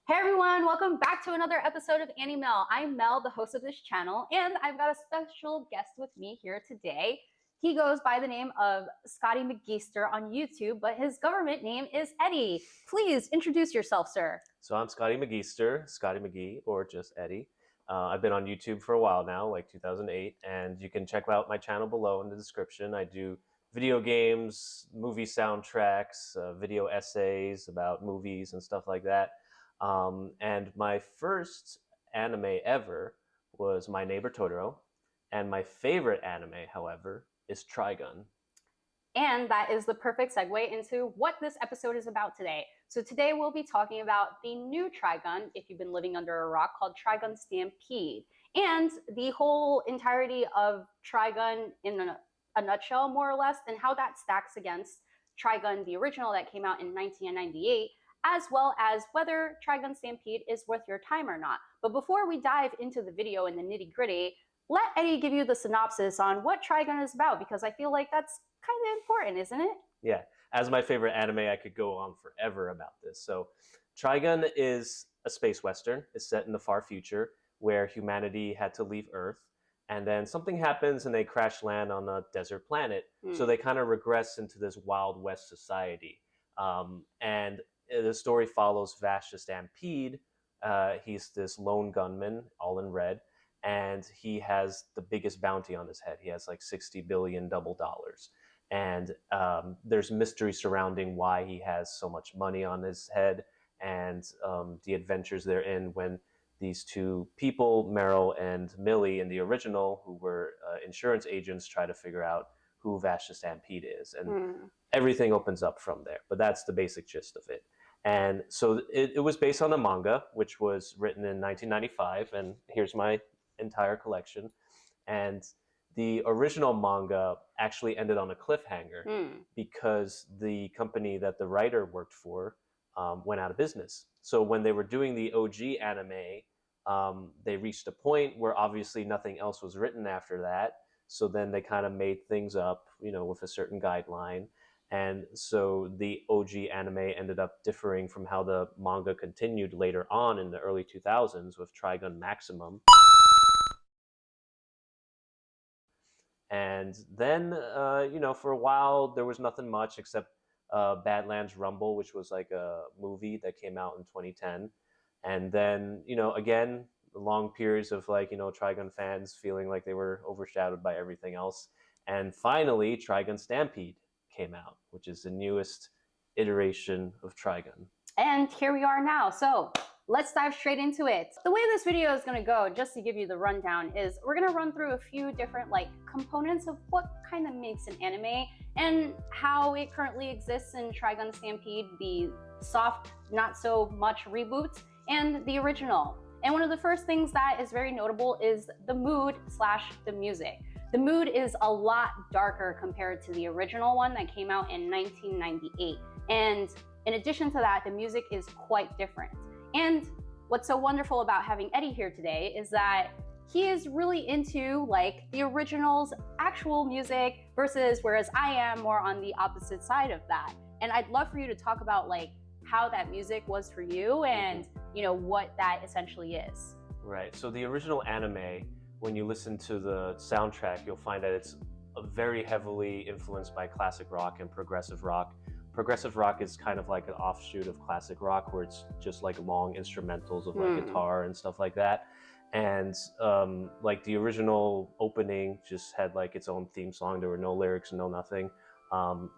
Hey everyone, welcome back to another episode of AniMel. I'm Mel, the host of this channel, and I've got a special guest with me here today. He goes by the name of Scotty McGeester on YouTube, but his government name is Eddie. Please introduce yourself, sir. So I'm Scotty McGeester, Scotty McGee, or just Eddie. I've been on YouTube for a while now, like 2008, and you can check out my channel below in the description. I do video games, movie soundtracks, video essays about movies and stuff like that. And my first anime ever was My Neighbor Totoro, and my favorite anime, however, is Trigun. And that is the perfect segue into what this episode is about today. So today we'll be talking about the new Trigun, if you've been living under a rock, called Trigun Stampede. And the whole entirety of Trigun in a nutshell, more or less, and how that stacks against Trigun, the original that came out in 1998, as well as whether Trigun Stampede is worth your time or not. But before we dive into the video and the nitty-gritty, let Eddie give you the synopsis on what Trigun is about, because I feel like that's kind of important, isn't it? Yeah, as my favorite anime, I could go on forever about this. So Trigun is a space western. It's set in the far future where humanity had to leave Earth, and then something happens and they crash land on a desert planet. So they kind of regress into this Wild West society. And the story follows Vashta Stampede. He's this lone gunman, all in red, and he has the biggest bounty on his head. He has like 60 billion double dollars. And there's mystery surrounding why he has so much money on his head, and the adventures they're in when these two people, Meryl and Millie in the original, who were insurance agents, try to figure out who Vashta Stampede is. And everything opens up from there. But that's the basic gist of it. And so it was based on a manga, which was written in 1995. And here's my entire collection. And the original manga actually ended on a cliffhanger because the company that the writer worked for went out of business. So when they were doing the OG anime, they reached a point where obviously nothing else was written after that. So then they kind of made things up, you know, with a certain guideline. And so the OG anime ended up differing from how the manga continued later on in the early 2000s with Trigun Maximum. And then, you know, for a while, there was nothing much except Badlands Rumble, which was like a movie that came out in 2010. And then, you know, again, long periods of like, you know, Trigun fans feeling like they were overshadowed by everything else. And finally, Trigun Stampede came out, which is the newest iteration of Trigun. And here we are now. So let's dive straight into it. The way this video is going to go, just to give you the rundown, is we're going to run through a few different components of what kind of makes an anime and how it currently exists in Trigun Stampede, the soft, not so much reboots, and the original. And one of the first things that is very notable is the mood / the music. The mood is a lot darker compared to the original one that came out in 1998. And in addition to that, the music is quite different. And what's so wonderful about having Eddie here today is that he is really into like the original's actual music versus whereas I am more on the opposite side of that. And I'd love for you to talk about like how that music was for you and you know what that essentially is. Right. So the original anime, when you listen to the soundtrack, you'll find that it's very heavily influenced by classic rock and progressive rock. Progressive rock is kind of like an offshoot of classic rock, where it's just like long instrumentals of like guitar and stuff like that. And like the original opening just had like its own theme song. There were no lyrics, no nothing.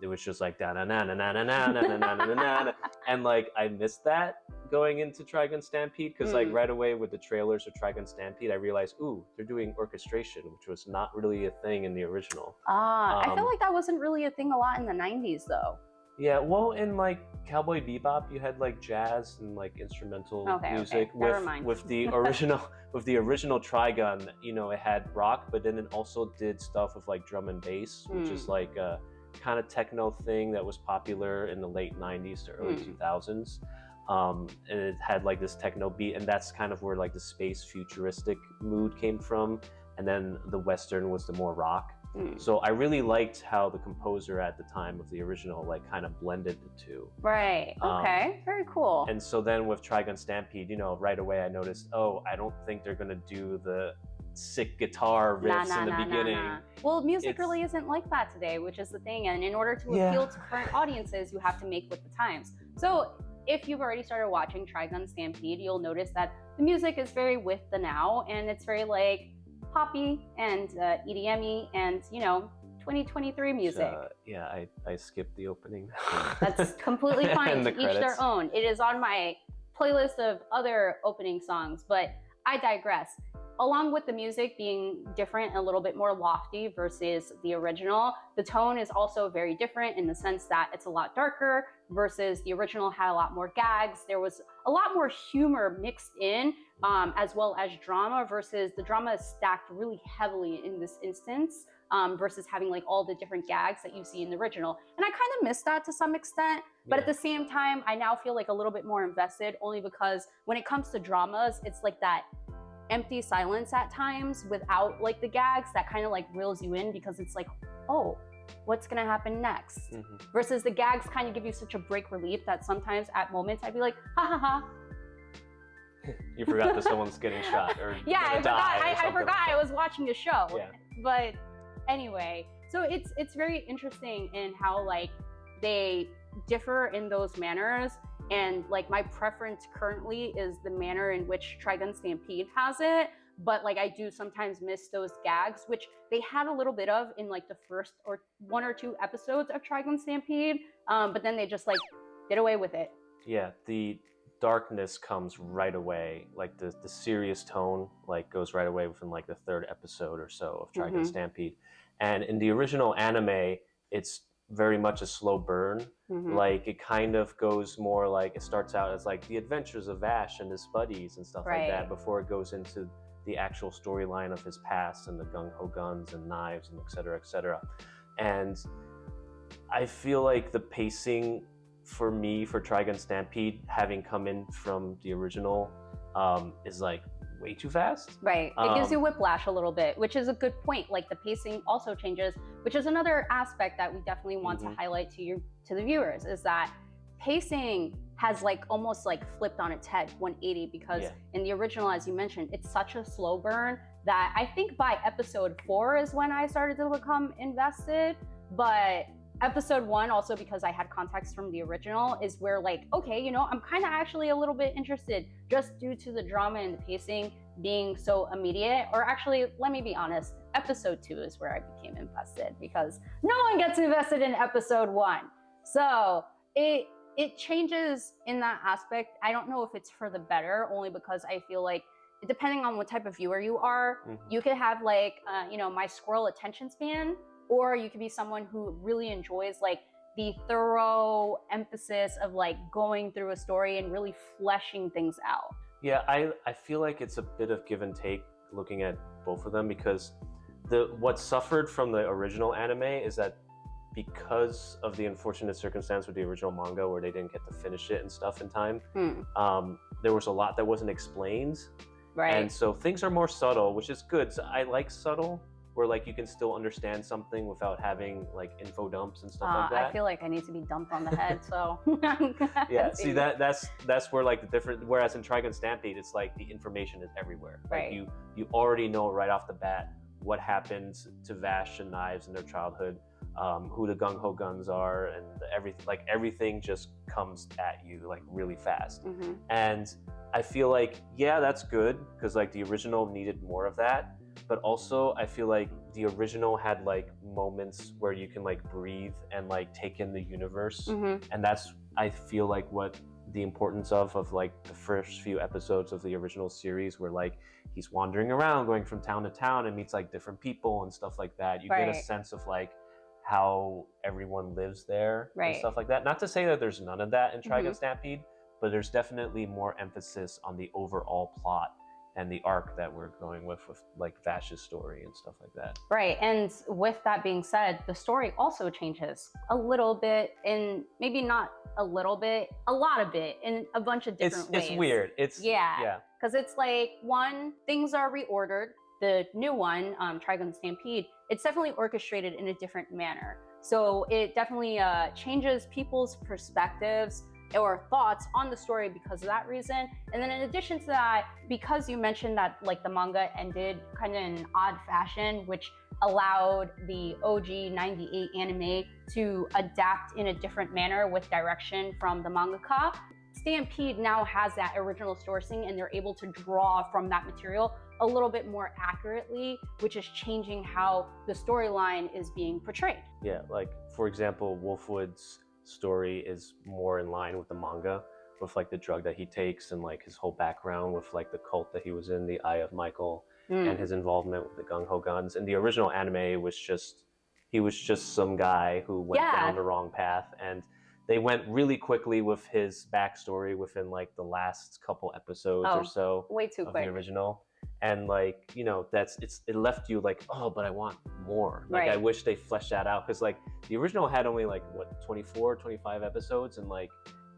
It was just like da na na na na na na na na na na, and like I missed that going into Trigun Stampede because like right away with the trailers of Trigun Stampede, I realized, ooh, they're doing orchestration, which was not really a thing in the original. I feel like that wasn't really a thing a lot in the 90s though. Yeah, well, in like Cowboy Bebop, you had like jazz and like instrumental music. With the original Trigun, you know, it had rock, but then it also did stuff with like drum and bass, which is like a kind of techno thing that was popular in the late 90s to early 2000s. And it had like this techno beat, and that's kind of where like the space futuristic mood came from. And then the Western was the more rock. So I really liked how the composer at the time of the original like kind of blended the two. Right. Okay. Very cool. And so then with Trigun Stampede, you know, right away I noticed, oh, I don't think they're gonna do the sick guitar riffs in the beginning. Well, music really isn't like that today, which is the thing. And in order to appeal to current audiences, you have to make with the times. So if you've already started watching Trigun Stampede, you'll notice that the music is very with the now, and it's very like poppy and EDM-y and, you know, 2023 music. I skipped the opening. That's completely fine. To each credits. their own. It is on my playlist of other opening songs, but I digress. Along with the music being different, a little bit more lofty versus the original, the tone is also very different in the sense that it's a lot darker versus the original had a lot more gags. There was a lot more humor mixed in, as well as drama, versus the drama is stacked really heavily in this instance, versus having like all the different gags that you see in the original. And I kind of miss that to some extent, but at the same time, I now feel like a little bit more invested, only because when it comes to dramas, it's like that empty silence at times without like the gags that kind of like reels you in, because it's like, oh, what's gonna happen next? Versus the gags kind of give you such a break relief that sometimes at moments I'd be like, ha ha ha. You forgot that someone's getting shot or I die forgot I was watching a show. Yeah. But anyway, so it's very interesting in how like they differ in those manners. And like my preference currently is the manner in which Trigun Stampede has it, but like I do sometimes miss those gags, which they had a little bit of in like the first or 1 or 2 episodes of Trigun Stampede, but then they just like did away with it. Yeah, the darkness comes right away, like the serious tone like goes right away within like the 3rd episode or so of Trigun Stampede. And in the original anime, it's very much a slow burn. Like it kind of goes more like, it starts out as like the adventures of Vash and his buddies and stuff like that before it goes into the actual storyline of his past and the gung-ho guns and knives and et cetera, et cetera. And I feel like the pacing for me for Trigun Stampede, having come in from the original, is like way too fast. Right. It gives you whiplash a little bit, which is a good point. Like the pacing also changes, which is another aspect that we definitely want to highlight to the viewers, is that pacing has like almost like flipped on its head 180, because in the original, as you mentioned, it's such a slow burn that I think by episode 4 is when I started to become invested. But episode 1, also because I had context from the original, is where like, okay, you know, I'm kind of actually a little bit interested just due to the drama and the pacing being so immediate. Or actually, let me be honest, episode 2 is where I became invested, because no one gets invested in episode 1. So it changes in that aspect. I don't know if it's for the better, only because I feel like depending on what type of viewer you are, you could have like, you know, my squirrel attention span, or you could be someone who really enjoys like the thorough emphasis of like going through a story and really fleshing things out. Yeah, I feel like it's a bit of give and take looking at both of them, because what suffered from the original anime is that because of the unfortunate circumstance with the original manga where they didn't get to finish it and stuff in time, there was a lot that wasn't explained. Right. And so things are more subtle, which is good. So I like subtle, where like you can still understand something without having like info dumps and stuff like that. I feel like I need to be dumped on the head, so yeah. See, that's where like the difference. Whereas in Trigun Stampede, it's like the information is everywhere. Right. Like you already know right off the bat what happens to Vash and Knives in their childhood, who the gung-ho guns are, and everything just comes at you like really fast. And I feel like, yeah, that's good, because like the original needed more of that. But also I feel like the original had like moments where you can like breathe and like take in the universe. And that's, I feel like, what the importance of like the first few episodes of the original series, where like he's wandering around going from town to town and meets like different people and stuff like that. You get a sense of like how everyone lives there and stuff like that. Not to say that there's none of that in Trigun Stampede, but there's definitely more emphasis on the overall plot and the arc that we're going with like Vash's story and stuff like that. Right, and with that being said, the story also changes a little bit, in maybe not a little bit, a lot of it, in a bunch of different ways. It's weird. Yeah. Because it's like, one, things are reordered. the new one, Trigun Stampede, it's definitely orchestrated in a different manner. So it definitely changes people's perspectives or thoughts on the story because of that reason. And then in addition to that, because you mentioned that like the manga ended kind of in an odd fashion, which allowed the OG 98 anime to adapt in a different manner with direction from the mangaka, Stampede now has that original sourcing and they're able to draw from that material a little bit more accurately, which is changing how the storyline is being portrayed. Yeah, like for example, Wolfwood's story is more in line with the manga, with like the drug that he takes and like his whole background with like the cult that he was in, the Eye of Michael, and his involvement with the Gung Ho Guns. In the original anime, he was just some guy who went down the wrong path, and they went really quickly with his backstory within like the last couple episodes or so way too of quick. the original. And like, you know, it left you like, oh, but I want more. Like, I wish they fleshed that out, because like the original had only like what, 24, 25 episodes, and like,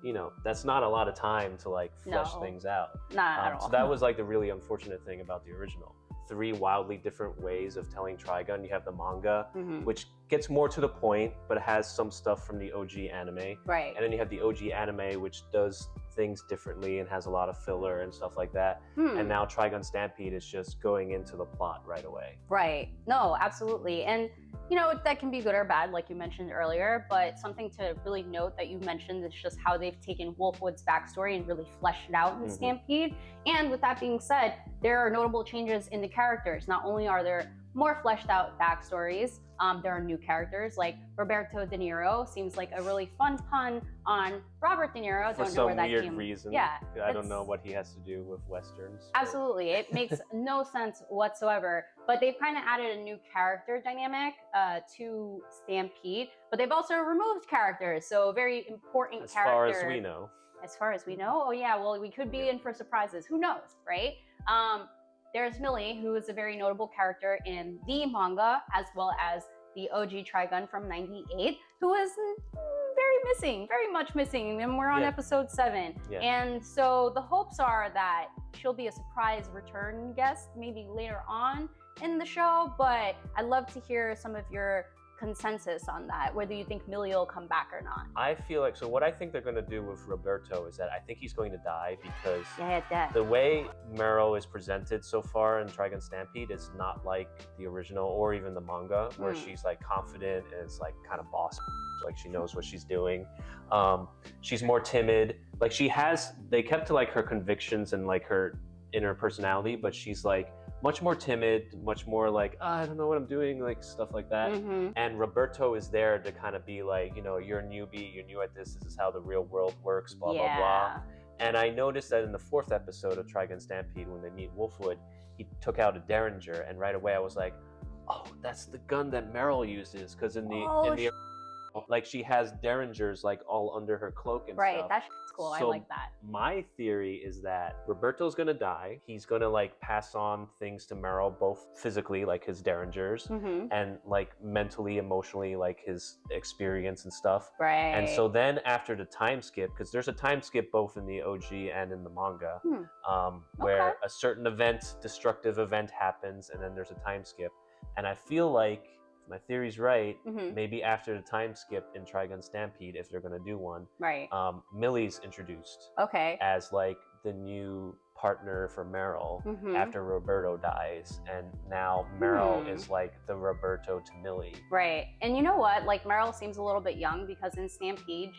you know, that's not a lot of time to like flesh things out. Not at all. So that was like the really unfortunate thing about the original. 3 wildly different ways of telling Trigun. You have the manga, which gets more to the point, but it has some stuff from the OG anime. Right. And then you have the OG anime, which does things differently and has a lot of filler and stuff like that. And now Trigun Stampede is just going into the plot right away. Right. No, absolutely. And you know, that can be good or bad, like you mentioned earlier, but something to really note that you mentioned is just how they've taken Wolfwood's backstory and really fleshed it out in Stampede. And with that being said, there are notable changes in the characters. Not only are there more fleshed out backstories, there are new characters like Roberto De Niro. Seems like a really fun pun on Robert De Niro. For don't know where that some came. weird reason. Yeah, I don't know what he has to do with Westerns. Absolutely. It makes no sense whatsoever. But they've kind of added a new character dynamic to Stampede. But they've also removed characters. So a very important as character. far as we know. As far as we know? Oh yeah, well, we could be in for surprises. Who knows, right? There's Millie, who is a very notable character in the manga, as well as the OG Trigun from '98, who is very much missing, and we're on episode 7. And so the hopes are that she'll be a surprise return guest maybe later on in the show, but I'd love to hear some of your consensus on that, whether you think Millie will come back or not. I feel like, so what I think they're going to do with Roberto is that I think he's going to die, because death. the way Meryl is presented so far in Trigun Stampede is not like the original or even the manga, where she's like confident and is like kind of boss, like she knows what she's doing. She's more timid. Like they kept to like her convictions and like her inner personality, but she's like much more timid, much more like, I don't know what I'm doing, like stuff like that. And Roberto is there to kind of be like, you know, you're a newbie, you're new at this is how the real world works, blah, blah, blah. And I noticed that in the 4th episode of Trigun Stampede, when they meet Wolfwood, he took out a Derringer, and right away I was like, oh, that's the gun that Meryl uses, because in the like she has Derringers like all under her cloak and stuff. Right, that's cool. So I like that. My theory is that Roberto's gonna die. He's gonna like pass on things to Meryl, both physically, like his Derringers, and like mentally, emotionally, like his experience and stuff. Right. And so then after the time skip, because there's a time skip both in the OG and in the manga, where a certain destructive event happens, and then there's a time skip. And I feel like, my theory's right, maybe after the time skip in Trigun Stampede, if they're gonna do one, Millie's introduced as like the new partner for Meryl after Roberto dies, and now Meryl is like the Roberto to Millie. Right. And you know what? Like Meryl seems a little bit young, because in Stampede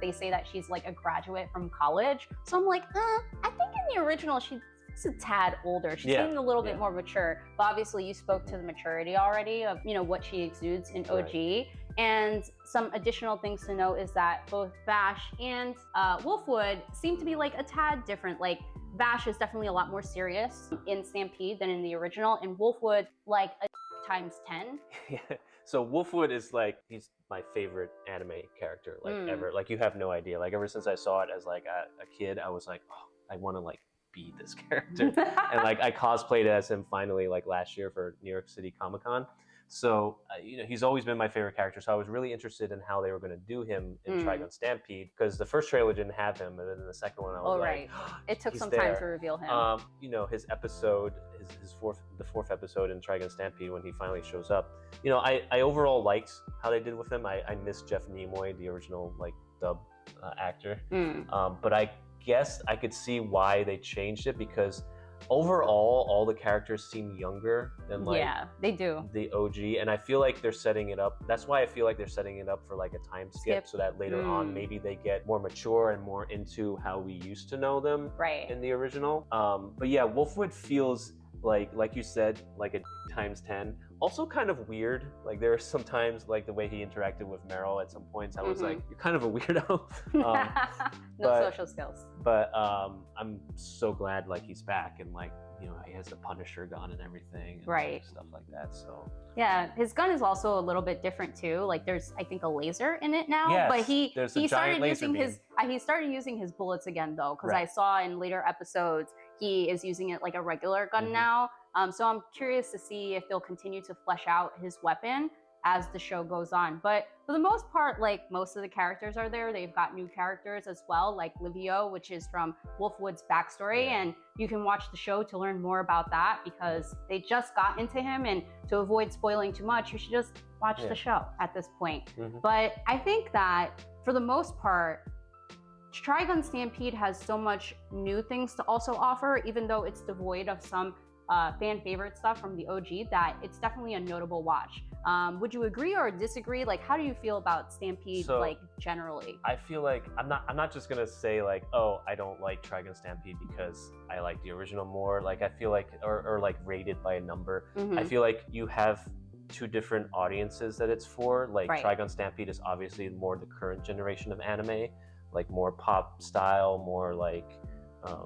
they say that she's like a graduate from college. So I'm like, I think in the original she's a tad older. She seemed a little bit more mature, but obviously you spoke to the maturity already of, you know, what she exudes in OG. And some additional things to note is that both Vash and Wolfwood seem to be like a tad different. Like Vash is definitely a lot more serious in Stampede than in the original, and Wolfwood like a times 10. So Wolfwood is like, he's my favorite anime character like ever. Like you have no idea. Like ever since I saw it as like a kid, I was like, oh, I want to like be this character. And like I cosplayed as him finally like last year for New York City Comic-Con. So, you know, he's always been my favorite character. So I was really interested in how they were going to do him in Trigun Stampede, because the first trailer didn't have him, and then in the second one I was like, it took some there. time to reveal him. You know, his episode, the fourth episode in Trigun Stampede, when he finally shows up. You know, I overall liked how they did with him. I miss Jeff Nimoy, the original like dub actor, but I guess I could see why they changed it, because overall all the characters seem younger than like they do the OG, and I feel like they're setting it up. That's why I feel like they're setting it up for like a time skip, so that later on maybe they get more mature and more into how we used to know them in the original. But yeah, Wolfwood feels like you said, like a times 10. Also kind of weird. Like there are sometimes like the way he interacted with Meryl at some points, I was like, you're kind of a weirdo. Social skills. But I'm so glad like he's back, and like, you know, he has the Punisher gun and everything, and stuff like that. So yeah, his gun is also a little bit different too. Like there's, I think, a laser in it now. But he started using his bullets again though, because I saw in later episodes he is using it like a regular gun now. So I'm curious to see if they'll continue to flesh out his weapon as the show goes on. But for the most part, like most of the characters are there. They've got new characters as well, like Livio, which is from Wolfwood's backstory. And you can watch the show to learn more about that, because they just got into him. And to avoid spoiling too much, you should just watch the show at this point. But I think that for the most part, Trigun Stampede has so much new things to also offer, even though it's devoid of some fan favorite stuff from the OG, that it's definitely a notable watch. Would you agree or disagree? Like, how do you feel about Stampede, like generally? I feel like I'm not just gonna say like, oh, I don't like Trigun Stampede because I like the original more. Like I feel like, or like rated by a number. I feel like you have two different audiences that it's for. Like Trigun Stampede is obviously more the current generation of anime, like more pop style, more like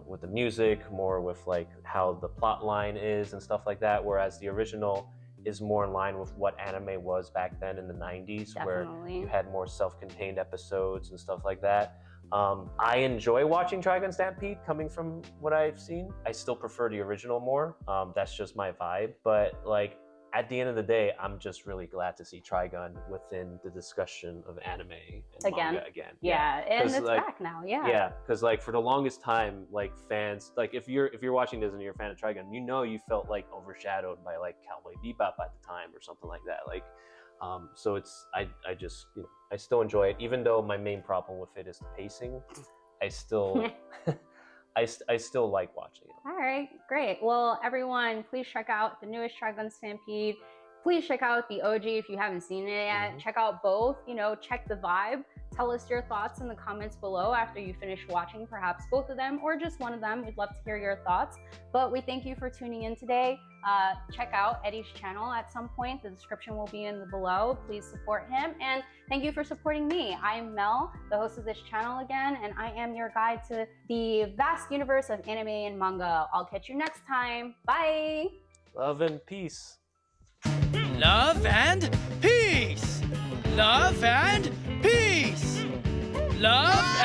with the music, more with like how the plot line is and stuff like that, whereas the original is more in line with what anime was back then in the 90s, where you had more self-contained episodes and stuff like that. I enjoy watching Trigun Stampede, coming from what I've seen. I still prefer the original more. That's just my vibe. But like at the end of the day, I'm just really glad to see Trigun within the discussion of anime and manga again. Yeah, and it's like, back now. Yeah, because like for the longest time, like fans, like if you're watching this and you're a fan of Trigun, you know you felt like overshadowed by like Cowboy Bebop at the time or something like that. Like, so it's I just, you know, I still enjoy it, even though my main problem with it is the pacing. I still I still like watching it. All right, great. Well, everyone, please check out the newest Trigun Stampede. Please check out the OG if you haven't seen it yet. Check out both, you know, check the vibe. Tell us your thoughts in the comments below after you finish watching perhaps both of them or just one of them. We'd love to hear your thoughts. But we thank you for tuning in today. Check out Eddie's channel at some point. The description will be in the below. Please support him. And thank you for supporting me. I'm Mel, the host of this channel again, and I am your guide to the vast universe of anime and manga. I'll catch you next time. Bye. Love and peace. Love and peace. Love and peace. Love